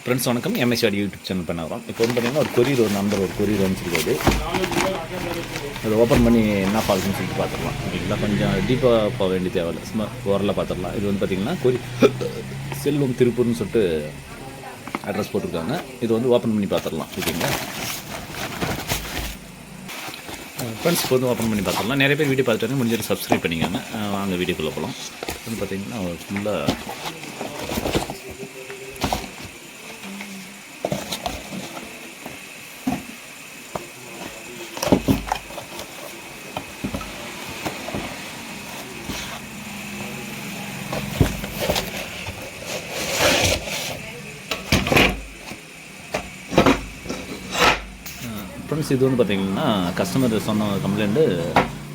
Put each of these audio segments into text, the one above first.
Friends வணக்கம். எம்எஸ்ஆடி YouTube channel பண்ணுறோம். இப்போ வந்து பார்த்திங்கன்னா ஒரு கொரியர், ஒரு நம்பர் ஒரு கொரியர் வந்துருக்காது. அதை ஓப்பன் பண்ணி என்ன ஃபால்ட்னு சொல்லிட்டு பார்த்துடலாம். ஓகேங்களா, கொஞ்சம் டீப்பாக போக வேண்டிய தேவையில்லை, சும்மா ஓரளவு பார்த்துடலாம். இது வந்து பார்த்திங்கன்னா செல்வம் திருப்பூர்னு சொல்லிட்டு அட்ரஸ் போட்டிருக்காங்க. இது வந்து ஓப்பன் பண்ணி பார்த்துடலாம். ஓகேங்களா ஃப்ரெண்ட்ஸ், இப்போ வந்து ஓப்பன் பண்ணி பார்த்துடலாம். நிறைய பேர் வீடியோ பார்த்துட்டு முடிஞ்சிட்டு சப்ஸ்கிரைப் பண்ணிக்கோங்க. வாங்க வீடியோக்குள்ளே போகலாம். வந்து பார்த்திங்கன்னா ஃபுல்லாக ஃப்ரெண்ட்ஸ், இது வந்து பார்த்திங்கன்னா கஸ்டமர் சொன்ன கம்ப்ளைண்ட்டு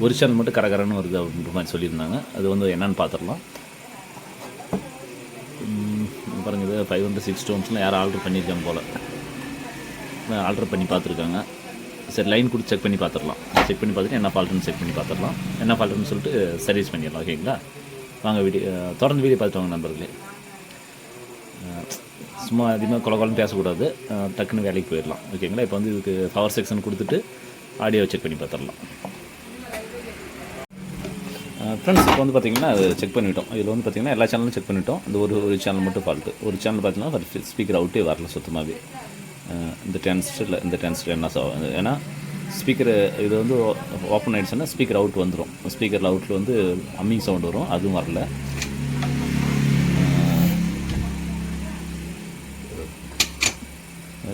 ஒரு சேனல் மட்டும் கரகரன்னு வருது அப்படின்ற மாதிரி சொல்லியிருந்தாங்க. அது வந்து என்னென்னு பார்த்துடலாம். பாருங்கள், இது 506 ஸ்டோன்ஸ்லாம் யாரும் ஆர்டர் பண்ணியிருக்காங்க போல். ஆர்டர் பண்ணி பார்த்துருக்காங்க. சரி, லைன் கொடுத்து செக் பண்ணி பார்த்துடலாம். செக் பண்ணி பார்த்துட்டு என்ன ஃபால்ட்டுன்னு செக் பண்ணி பார்த்துடலாம். என்ன ஃபால்ட்டுன்னு சொல்லிட்டு சர்வீஸ் பண்ணிடலாம். ஓகேங்களா, வாங்க வீடியோ தொடர்ந்து வீடியோ பார்த்துட்டு வாங்க நண்பர்களே. சும்மா அதிகமாக கொலகொலன்னு பேசக்கூடாது, டக்குன்னு வேலைக்கு போயிடலாம். ஓகேங்களா, இப்போ வந்து இதுக்கு பவர் செக்ஷன் கொடுத்துட்டு ஆடியோ செக் பண்ணி பார்த்துடலாம். ஃப்ரெண்ட்ஸ், இப்போ வந்து பார்த்திங்கன்னா அது செக் பண்ணிவிட்டோம். இதில் வந்து பார்த்திங்கன்னா எல்லா சேனலும் செக் பண்ணிவிட்டோம். இந்த ஒரு சேனல் மட்டும் ஃபால்ட்டு. ஒரு சேனல் பார்த்திங்கன்னா ஸ்பீக்கர் அவுட்டே வரல சுத்தமாகவே. இந்த டென்ஸ்டில் என்ன ஏன்னா ஸ்பீக்கர் இது வந்து ஓப்பன் ஆகிடுச்சுன்னா ஸ்பீக்கர் அவுட் வந்துடும். ஸ்பீக்கரில் அவுட்டில் வந்து அம்மிங் சவுண்ட் வரும், அதுவும் வரல.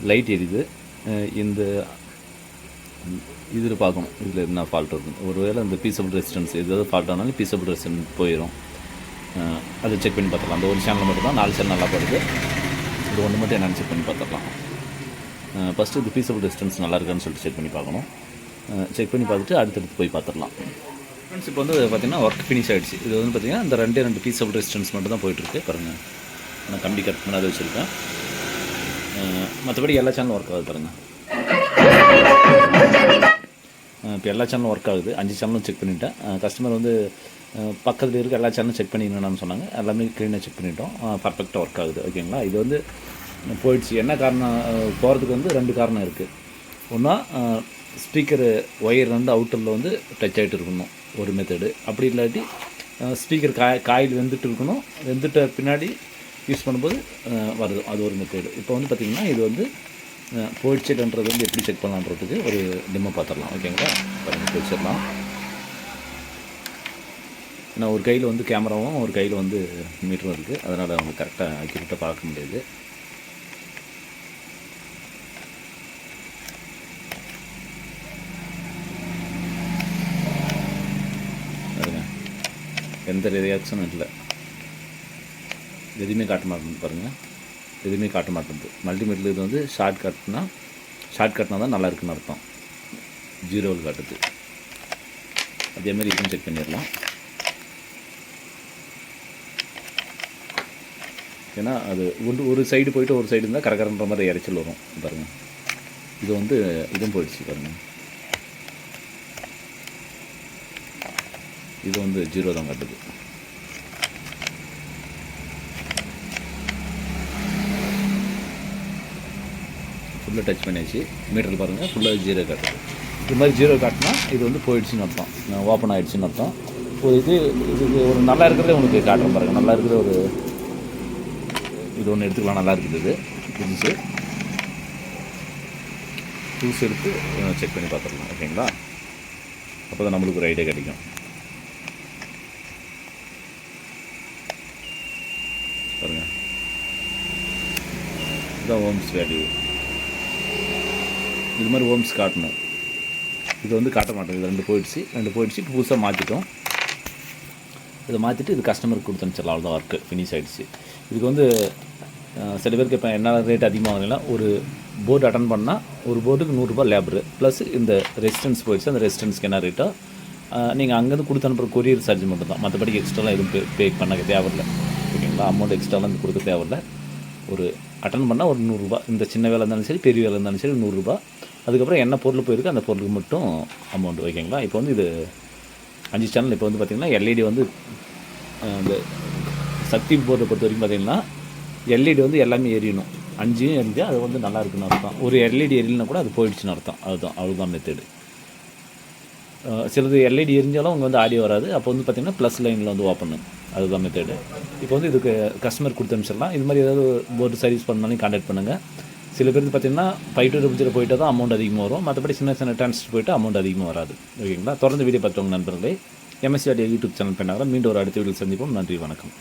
லைட் எரியுது. இந்த இதில் பார்க்கணும், இதில் என்ன ஃபால்ட் இருக்கும். ஒருவேளை இந்த பீசபிள் ரெசிஸ்டன்ஸ் எதாவது ஃபால்ட் ஆனாலும் பீசபிள் ரெசிஸ்டன்ஸ் போயிடும். அதை செக் பண்ணி பார்த்துக்கலாம். அந்த ஒரு சேனல் மட்டும் தான் 4 சேனல் நல்லா படுது. இது ஒன்று மட்டும் என்னென்னு செக் பண்ணி பார்த்துக்கலாம். ஃபஸ்ட்டு இது பீசபிள் ரெசிஸ்டன்ஸ் நல்லா இருக்கான்னு சொல்லிட்டு செக் பண்ணி பார்க்கணும். செக் பண்ணி பார்த்துட்டு அடுத்தடுத்து போய் பார்த்துடலாம். ஃப்ரெண்ட்ஸ், இப்போ வந்து பார்த்திங்கன்னா ஒர்க் ஃபினிஷ் ஆகிடுச்சு. இது வந்து பார்த்திங்கன்னா இந்த 2 பீசபிள் ரெசிஸ்டன்ஸ் மட்டும் தான் போயிட்டுருக்கு. பாருங்கள், நான் கம்பி கட் பண்ண அதை வச்சுருக்கேன். மற்றபடி எல்லா சேனலும் ஒர்க் ஆகுது. பாருங்கள், இப்போ எல்லா சேனலும் ஒர்க் ஆகுது. 5 சேனலும் செக் பண்ணிவிட்டேன். கஸ்டமர் வந்து பக்கத்தில் இருக்க எல்லா சேனலும் செக் பண்ணிடணும்னு சொன்னாங்க. எல்லாமே க்ளீனாக செக் பண்ணிட்டோம். பர்ஃபெக்டாக ஒர்க் ஆகுது. ஓகேங்களா, இது வந்து போயிடுச்சு. என்ன காரணம் போகிறதுக்கு வந்து 2 காரணம் இருக்குது. ஒன்றா ஸ்பீக்கரு ஒயர் வந்து அவுட்டரில் வந்து டச் ஆகிட்டு இருக்கணும், ஒரு மெத்தடு. அப்படி இல்லாட்டி ஸ்பீக்கர் காயில் வெந்துட்டு இருக்கணும். வெந்துட்ட பின்னாடி யூஸ் பண்ணும்போது வருது, அது ஒரு மெத்தேடு. இப்போ வந்து பார்த்திங்கன்னா இது வந்து போயிடுச்சுன்றது வந்து எப்படி செக் பண்ணலான்றதுக்கு ஒரு டெமோ பார்த்துடலாம். ஓகேங்களா, போயிடுச்சிடலாம். ஏன்னா ஒரு கையில் வந்து கேமராவும் ஒரு கையில் வந்து மீட்டரும் இருக்குது. அதனால் அவங்க கரெக்டாக அக்யூரேட்டாக பார்க்க முடியாது. எந்த ரியாக்ஷனும் இல்லை, எதுவுமே காட்ட மாட்டேங்குது. பாருங்கள், எதுவுமே காட்ட மாட்டேங்குது. மல்டிமீட்டரில் இது வந்து ஷார்ட் கட்னா தான் நல்லா இருக்குன்னு அர்த்தம். 0 காட்டுது. அதேமாதிரி இதுவும் செக் பண்ணிடலாம். ஏன்னா அது ஒரு சைடு போய்ட்டு ஒரு சைடு இருந்தால் கரகரன்ற மாதிரி இறைச்சல் வரும். பாருங்கள், இது வந்து இதுவும் போயிடுச்சு. பாருங்கள், இது வந்து 0 தான் காட்டுது. ஃபுல்லாக டச் பண்ணியாச்சு. மீட்டரில் பாருங்கள், ஃபுல்லாக 0 காட்டுது. இது மாதிரி 0 காட்டினா இது வந்து போயிடுச்சுன்னு அர்த்தம், ஓப்பன் ஆகிடுச்சின்னு அர்த்தம். இது ஒரு நல்லா இருக்கிறதே உனக்கு காட்டுறேன். பாருங்கள், நல்லா இருக்கிற ஒரு இது ஒன்று எடுத்துக்கலாம். நல்லா இருக்குது. இது புதுசு எடுத்து செக் பண்ணி பார்த்துடலாம். ஓகேங்களா, அப்போ தான் நம்மளுக்கு ஒரு ஐடியா கிடைக்கும். பாருங்கள், இதுதான் ஓம்ஸ் வேல்யூ. இது மாதிரி ஓம்ஸ் காட்டணும். இது வந்து காட்ட மாட்டேங்குது. 2 போயிடுச்சு. இப்போ புதுசாக மாற்றிட்டோம். இதை மாற்றிட்டு இது கஸ்டமருக்கு கொடுத்து அனுப்பிச்சிடலாம். அவ்வளோதான், ஒர்க்கு ஃபினிஷ் ஆகிடுச்சு. இதுக்கு வந்து சில பேருக்கு இப்போ என்ன ரேட் அதிகமாகலாம், ஒரு போர்டு அட்டன் பண்ணால் ஒரு போர்டுக்கு 100 ரூபா லேபரு ப்ளஸ் இந்த ரெசிஸ்டன்ஸ் போயிடுச்சு. அந்த ரெசிஸ்டன்ஸ்க்கு என்ன ரேட்டோ நீங்கள் அங்கேருந்து கொடுத்து அனுப்புகிற கொரியர் சார்ஜ் மட்டும் தான். மற்றபடி எக்ஸ்ட்ராலாம் எதுவும் பே பண்ண தேவையில்லை. ஓகேங்களா, அமௌண்ட் எக்ஸ்ட்ராலாம் கொடுக்க தேவையில்லை. ஒரு அட்டன் பண்ணால் ஒரு 100 ரூபா. இந்த சின்ன வேலை இருந்தாலும் சரி, பெரிய வேலை இருந்தாலும் சரி, 100 ரூபா. அதுக்கப்புறம் என்ன பொருள் போயிருக்கு அந்த பொருளுக்கு மட்டும் அமௌண்ட். ஓகேங்களா, இப்போ வந்து இது 5 சேனல். இப்போ வந்து பார்த்திங்கன்னா எல்இடி வந்து இந்த சக்தி போர்டை பொறுத்த வரைக்கும் பார்த்திங்கன்னா எல்இடி வந்து எல்லாமே எரியணும். 5ம் எரிஞ்சால் அது வந்து நல்லா இருக்குன்னு அர்த்தம். ஒரு எல்இடி எரியலனா கூட அது போயிடுச்சுன்னு அர்த்தம். அவ்வளோதான் மெத்தடு. சிலது எல்இடி எரிஞ்சாலும் அவங்க வந்து ஆடியோ வராது. அப்போ வந்து பார்த்திங்கன்னா ப்ளஸ் லைனில் வந்து ஓப்பன். அதுதான் மெத்தடு. இப்போ வந்து இதுக்கு கஸ்டமர் கொடுத்து அனுப்பிச்சிடலாம். இது மாதிரி ஏதாவது போர்டு சர்வீஸ் பண்ணாலும் கான்டாக்ட் பண்ணுங்கள். சில பேருக்கு பார்த்திங்கன்னா 5 போயிட்டால் தான் அமௌண்ட் அதிகமாக வரும். மற்றபடி சின்ன டிரான்ஸ்ஃபர் போய்ட்டு அமௌண்ட் அதிகமாக வராது. ஓகேங்களா? தொடர்ந்து வீடியோ பார்த்தவங்க நண்பர்களே, MSc Audio யூடியூப் சேனல் பண்ணாங்க. மீண்டும் ஒரு அடுத்த வீடியோ சந்திப்போம். நன்றி, வணக்கம்.